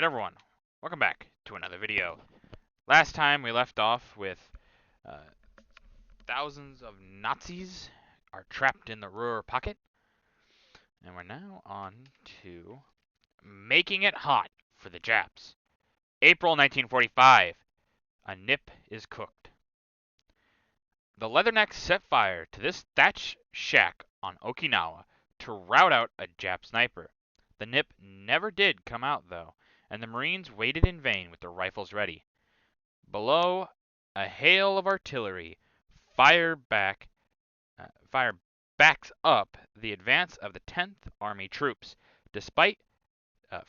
everyone? Welcome back to another video. Last time we left off with uh, thousands of Nazis are trapped in the Ruhr pocket, and we're now on to making it hot for the Japs. April 1945, a nip is cooked. The Leathernecks set fire to this thatch shack on Okinawa to rout out a Jap sniper. The nip never did come out, though, and the Marines waited in vain with their rifles ready. Below, a hail of artillery fire back, fire backs up the advance of the 10th Army troops. Despite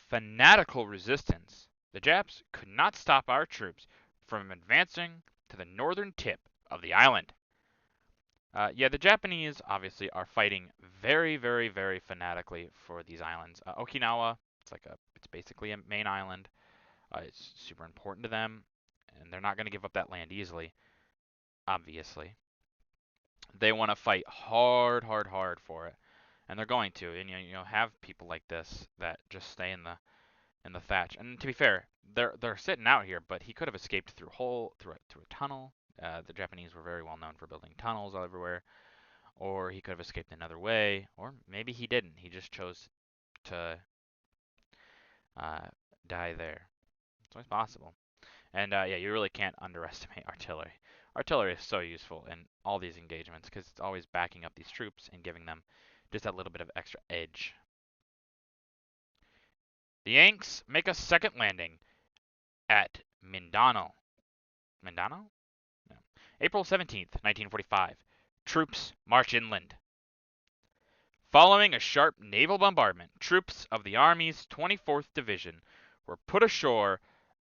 fanatical resistance, the Japs could not stop our troops from advancing to the northern tip of the island. The Japanese obviously are fighting very, very, very fanatically for these islands. Okinawa, it's basically a main island. It's super important to them, and they're not going to give up that land easily. Obviously, they want to fight hard, hard, hard for it, and they're going to. And have people like this that just stay in the thatch. And to be fair, they're sitting out here, but he could have escaped through a tunnel. The Japanese were very well known for building tunnels all everywhere. Or he could have escaped another way, or maybe he didn't. He just chose to die there. It's always possible. And you really can't underestimate artillery. Artillery is so useful in all these engagements because it's always backing up these troops and giving them just that little bit of extra edge. The Yanks make a second landing at Mindanao. Mindanao? No. April 17th, 1945. Troops march inland. Following a sharp naval bombardment, troops of the Army's 24th Division were put ashore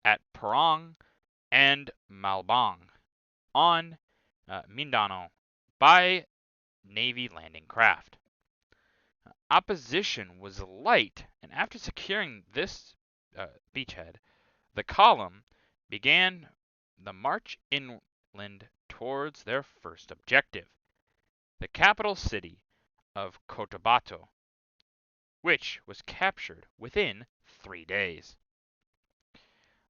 at Parang and Malbang on Mindanao by Navy landing craft. Opposition was light, and after securing this beachhead, the column began the march inland towards their first objective, the capital city of Cotabato, which was captured within 3 days.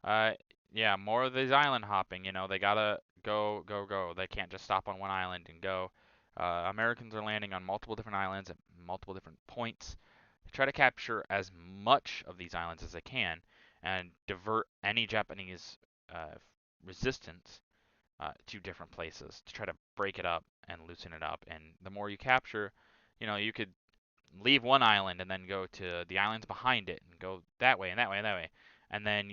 More of these island hopping. They gotta go, go, go. They can't just stop on one island and go. Americans are landing on multiple different islands at multiple different points. They try to capture as much of these islands as they can and divert any Japanese resistance to different places to try to break it up and loosen it up. And the more you capture, you could leave one island and then go to the islands behind it and go that way and that way and that way. And then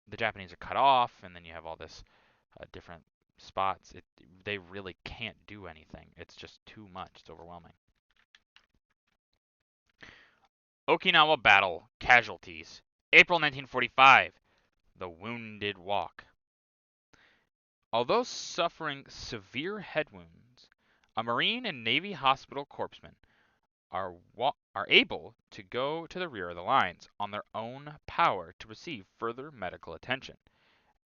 the Japanese are cut off, and then you have all this different spots. They really can't do anything. It's just too much. It's overwhelming. Okinawa Battle Casualties. April 1945. The Wounded Walk. Although suffering severe head wounds, a Marine and Navy hospital corpsman are able to go to the rear of the lines on their own power to receive further medical attention.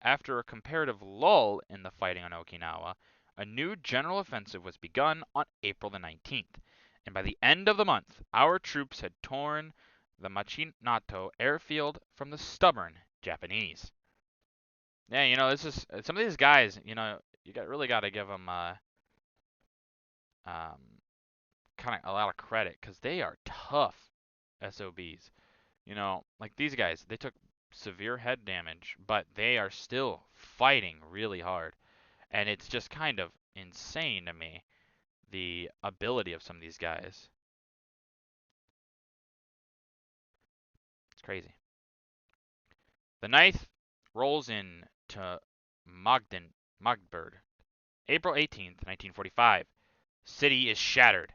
After a comparative lull in the fighting on Okinawa, a new general offensive was begun on April the 19th, and by the end of the month, our troops had torn the Machinato airfield from the stubborn Japanese. Yeah, this is some of these guys. Really got to give them kind of a lot of credit because they are tough SOBs. Like these guys, they took severe head damage, but they are still fighting really hard. And it's just kind of insane to me, the ability of some of these guys. It's crazy. The 9th rolls in to Magdeburg. April 18th, 1945. City is shattered.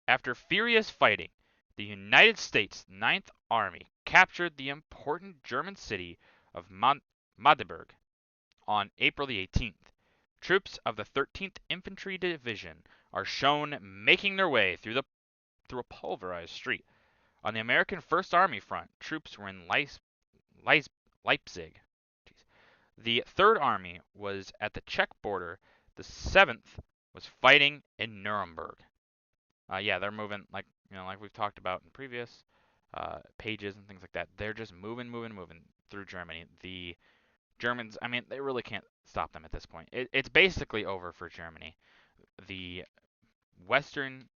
After furious fighting, the United States Ninth Army captured the important German city of Magdeburg on April the 18th. Troops of the 13th Infantry Division are shown making their way through a pulverized street. On the American First Army front, troops were in Leipzig. The Third Army was at the Czech border. The 7th was fighting in Nuremberg. They're moving like we've talked about in previous pages and things like that. They're just moving through Germany. The Germans, I mean, they really can't stop them at this point. It's basically over for Germany. The Western,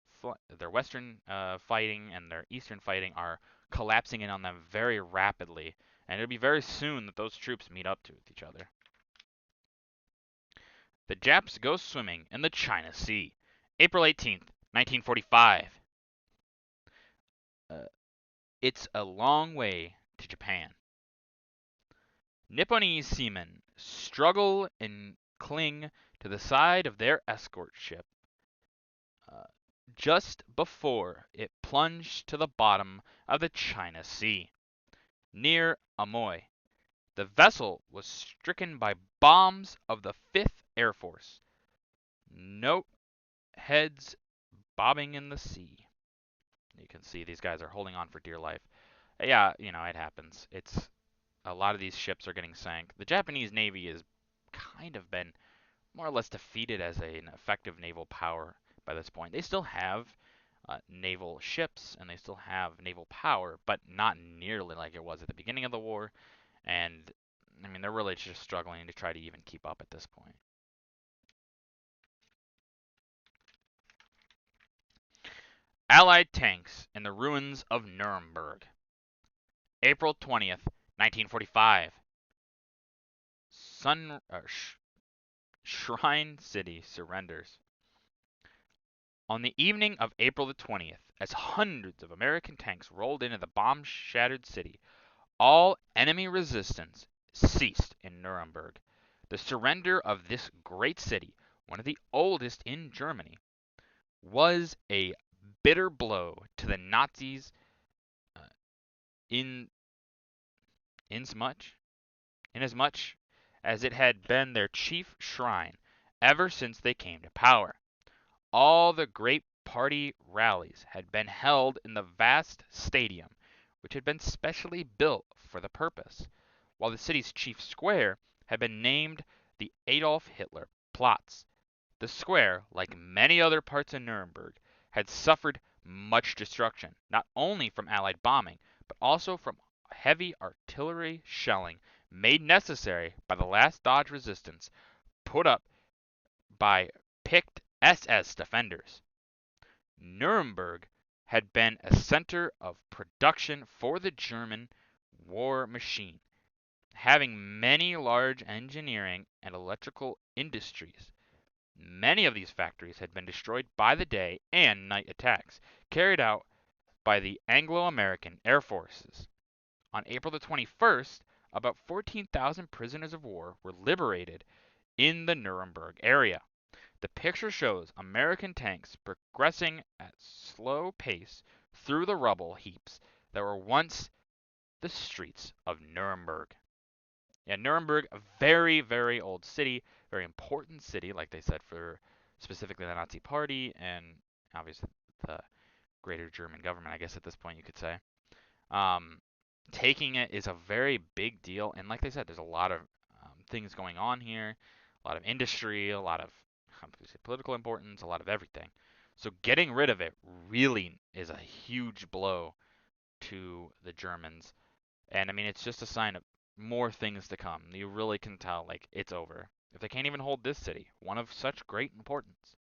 their Western fighting and their Eastern fighting are collapsing in on them very rapidly, and it'll be very soon that those troops meet up to each other. The Japs go swimming in the China Sea, April 18th, 1945. It's a long way to Japan. Nipponese seamen struggle and cling to the side of their escort ship uh, just before it plunged to the bottom of the China Sea, near Amoy. The vessel was stricken by bombs of the 5th Air Force. Note heads bobbing in the sea. You can see these guys are holding on for dear life. Yeah, you know, it happens. It's a lot of these ships are getting sank. The Japanese Navy has kind of been more or less defeated as an effective naval power by this point. They still have naval ships and they still have naval power, but not nearly like it was at the beginning of the war. And I mean, they're really just struggling to try to even keep up at this point. Allied tanks in the ruins of Nuremberg. April 20th, 1945. Shrine City surrenders. On the evening of April the 20th, as hundreds of American tanks rolled into the bomb-shattered city, all enemy resistance ceased in Nuremberg. The surrender of this great city, one of the oldest in Germany, was a bitter blow to the Nazis uh, in inasmuch as it had been their chief shrine ever since they came to power. All the great party rallies had been held in the vast stadium, which had been specially built for the purpose, while the city's chief square had been named the Adolf Hitler Platz. The square, like many other parts of Nuremberg, had suffered much destruction, not only from Allied bombing, but also from heavy artillery shelling made necessary by the last Dodge resistance put up by picked SS defenders. Nuremberg had been a center of production for the German war machine, having many large engineering and electrical industries. Many of these factories had been destroyed by the day and night attacks carried out by the Anglo-American Air Forces. On April the 21st, about 14,000 prisoners of war were liberated in the Nuremberg area. The picture shows American tanks progressing at slow pace through the rubble heaps that were once the streets of Nuremberg. Yeah, Nuremberg, a very, very old city, very important city, like they said, for specifically the Nazi Party and obviously the greater German government, I guess at this point you could say. Um, Taking it is a very big deal, and like they said, there's a lot of things going on here, a lot of industry, a lot of political importance, a lot of everything. So getting rid of it really is a huge blow to the Germans, and I mean it's just a sign of more things to come. You really can tell like it's over. If they can't even hold this city, one of such great importance,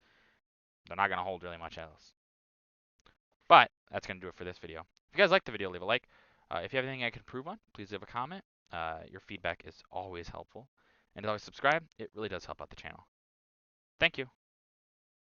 they're not gonna hold really much else. But that's going to do it for this video. If you guys liked the video, leave a like. If you have anything I can improve on, please leave a comment. Your feedback is always helpful. And always subscribe. It really does help out the channel. Thank you.